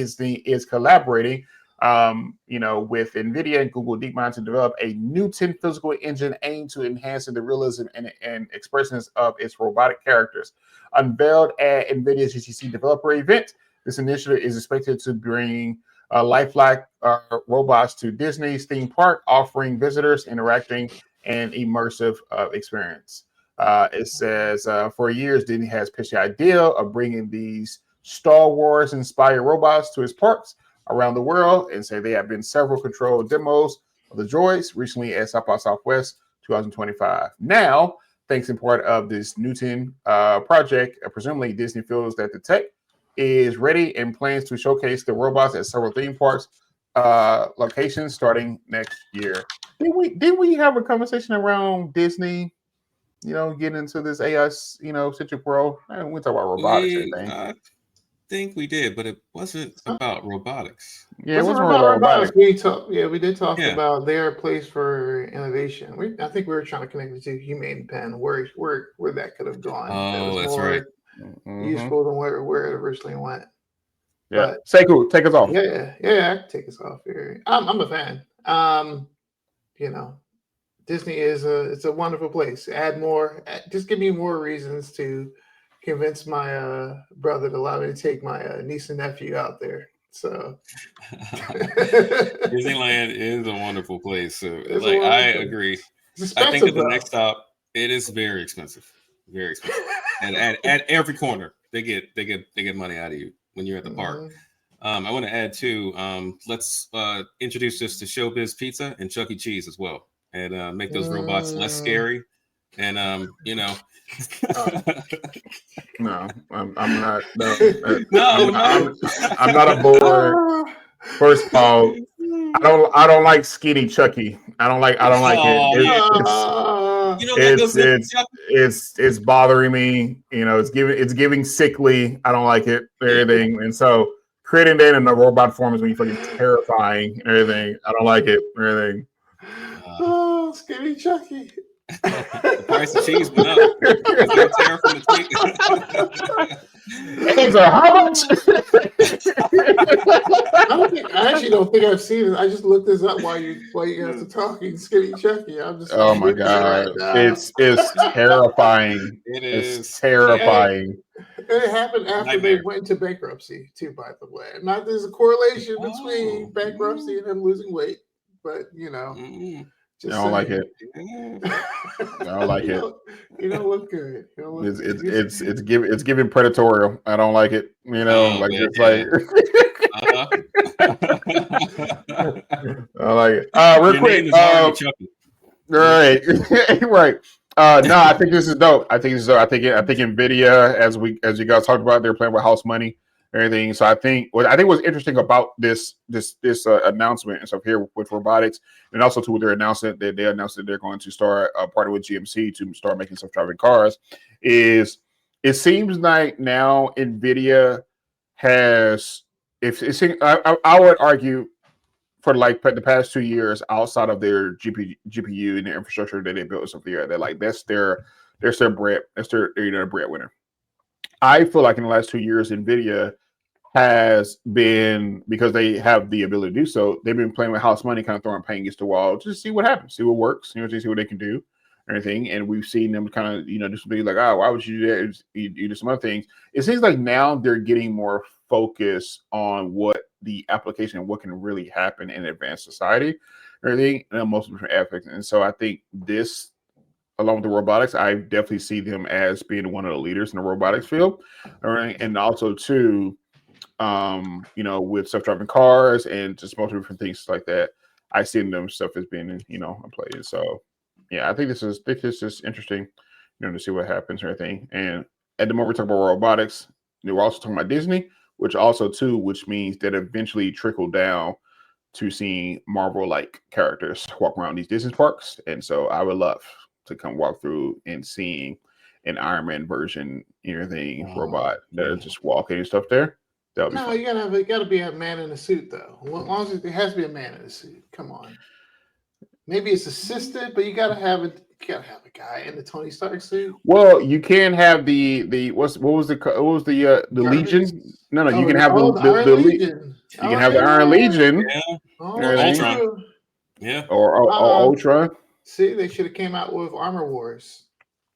Disney is collaborating, with NVIDIA and Google DeepMind to develop a new 10 physical engine aimed to enhancing the realism and expressions of its robotic characters. Unveiled at NVIDIA's GTC developer event, this initiative is expected to bring lifelike robots to Disney's theme park, offering visitors interacting and immersive experience. It says, for years, Disney has pitched the idea of bringing these Star Wars-inspired robots to its parks around the world, and say there have been several controlled demos of the droids recently at South by Southwest 2025. Now, thanks in part of this Newton project, presumably Disney feels that the tech is ready and plans to showcase the robots at several theme parks locations starting next year. Did we have a conversation around Disney, getting into this AI, centric world? We talk about robotics and things. I think we did, but it wasn't about robotics. Yeah, it wasn't about robotics. We did talk about their place for innovation. I think we were trying to connect it to Humane Pen, where that could have gone. Oh, that's right. Useful than where it originally went. Yeah, Sekou, take us off. Yeah, I can take us off here. I'm a fan. Disney it's a wonderful place. Add more. Just give me more reasons to convince my brother to allow me to take my niece and nephew out there. So Disneyland is a wonderful place. So I agree. I think at the next stop, it is very expensive. Very expensive. And at every corner, they get money out of you when you're at the park. I want to add too, let's introduce this to Showbiz Pizza and Chuck E. Cheese as well, and make those robots less scary. And no, I'm not. No, I'm not a board. First of all, I don't like skinny Chucky. I don't like it. It's bothering me. It's giving sickly. I don't like it. Everything, and so creating that in the robot form is when you fucking terrifying. Everything. I don't like it. Everything. Skinny Chucky. The price of cheese went up. Eggs are how much? I actually don't think I've seen it. I just looked this up while you guys are talking. Skinny Chucky. I'm just. Oh my god! It's terrifying. It's terrifying. It happened after they went into bankruptcy too. By the way, not there's a correlation between bankruptcy and him losing weight, but I don't like it. I don't like it. You don't look good. It's giving predatorial. I don't like it. It's like. I like it. Real quick. Right. Right. No, I think this is dope. I think NVIDIA, as you guys talked about, they're playing with house money. Everything. So I think what's interesting about this announcement and stuff here with robotics, and also to their announcement that they announced that they're going to start partnering with GMC to start making self-driving cars, is it seems like now NVIDIA has, I would argue for like the past 2 years, outside of their GPU and their infrastructure that they built and stuff here, they're like that's their breadwinner. I feel like in the last 2 years, NVIDIA has been, because they have the ability to do so, they've been playing with house money, kind of throwing paint against the wall just to see what happens, see what works, see what they can do, everything. And we've seen them kind of, do something like, why would you do that? You do some other things. It seems like now they're getting more focused on what the application and what can really happen in advanced society, everything, and most different aspects. And so I think this, along with the robotics, I definitely see them as being one of the leaders in the robotics field. All right. And also too, with self-driving cars and just multiple different things like that, I see them stuff as being, in play. So yeah, I think this is just interesting, to see what happens and everything. And at the moment we're talking about robotics, we're also talking about Disney, which means that eventually trickle down to seeing Marvel-like characters walk around these Disney parks. And so I would love to come walk through and seeing an Iron Man version, robot that is just walking and stuff there. No, you gotta be a man in a suit though. As long as it has to be a man in a suit. Come on. Maybe it's assisted, but you gotta have it. You gotta have a guy in the Tony Stark suit. Well, you can have the what was the Legion? No, you can have the Iron Legion. You can have the Iron Legion. Yeah. Ultron. Yeah. Or Ultron. See, they should have came out with Armor Wars.